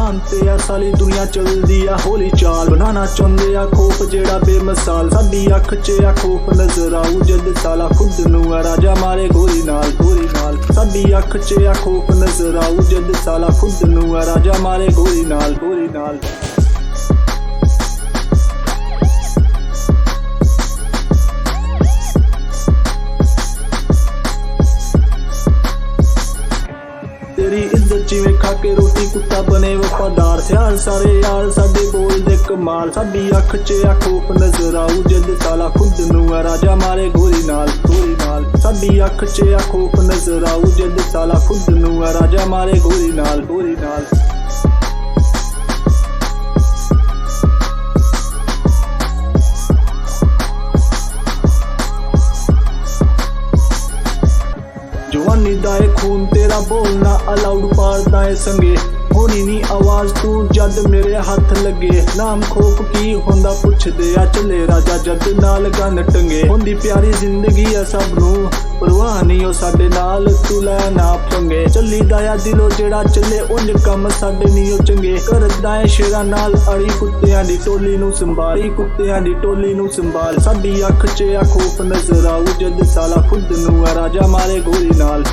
नाम ते आ सारी दुनिया चलदी आ होली चाल बनाना चाहुंदे आ खौफ जेड़ा बेमिसाल साडी अख च आ खौफ नजर आऊ जद साला खुद नू आ राजा मारे गोली नाल साडी अख च आ खौफ नजर आऊ जद साला खुद नू आ राजा मारे गोली नाल तेरी इज्जत जिवें खाके रोटी कुत्ता बने वफादार थयार सारे यार साडे बोल दे कमाल साडी अख च आ खौफ नजर आऊ जद साला खुद नू आ राजा मारे गोली नाल साडी अख च आ खौफ नजर आऊ जद साला खुद नू आ राजा मारे गोली नाल जवानी दाए खून तेरा बोलना अलाउड पारदा है संगे होनी नी आवाज तू जद मेरे हाथ लगे नाम खौफ की होंदा पुछदे आ चले राजा जद नाल गन टंगे होंदी प्यारी जिंदगी आ सब नू परवाह नहीं ओ साडे नाल तू लै ना पंगे चली दाया दिलो जेड़ा चले उंज कम साडे नी ओ चंगे करदा है शेरा नाल अड़ी कुत्तियां दी टोली नू संभाल साडी अख च आ खौफ नजर आऊ जद साला खुद नू आ राजा मारे गोली नाल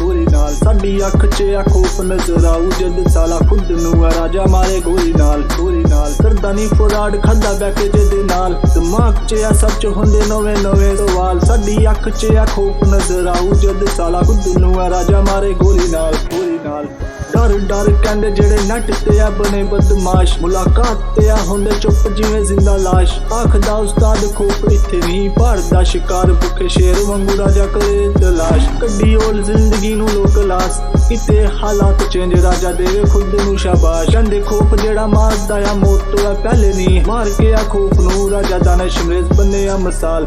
साडी अख च आ खौफ नजर आऊ जद साला खुद नू आ राजा मारे गोली नाल करदा नी फराड खादा बैके जेदे नाल दिमाग च आ सब च हुंदे नवे सवाल साडी अख च आ खौफ नजर आऊ जद साला खुद नू आ राजा मारे गोली नाल डर कहंदे जेड़े नट ते आ बने बदमाश मुलाकात ते आ हुंदे चुप जिवें जिंदा लाश आखदा उस्ताद खौफ इत्थे नहीं भारदा शिकार भुखे शेर वांगू राजा करे तलाश कड्डी ओल जिंदगी नू लोक लास किते हालात चेंज राजा देवे खुद नू शाबाश कहंदे खौफ जेड़ा मारदा आ मौत तो आ पहले नहीं मार के आ खौफ नू राजा दानिश अंग्रेज बने आ मिसाल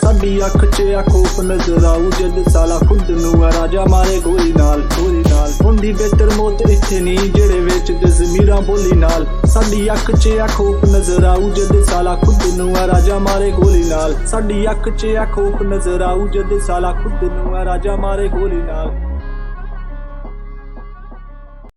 साडी अख च आ खौफ नजर आऊ जद साला खुद नू आ राजा मारे गोली नाल हुंदी बेहतर मौत इत्थे नहीं जेड़े वेचदे ज़मीरां बोली नाल साडी अख च आ खौफ नजर आऊ जद साला खुद नू आ राजा मारे गोली नाल साडी अख च आ खौफ नजर आऊ जद साला खुद नू आ राजा मारे गोली नाल।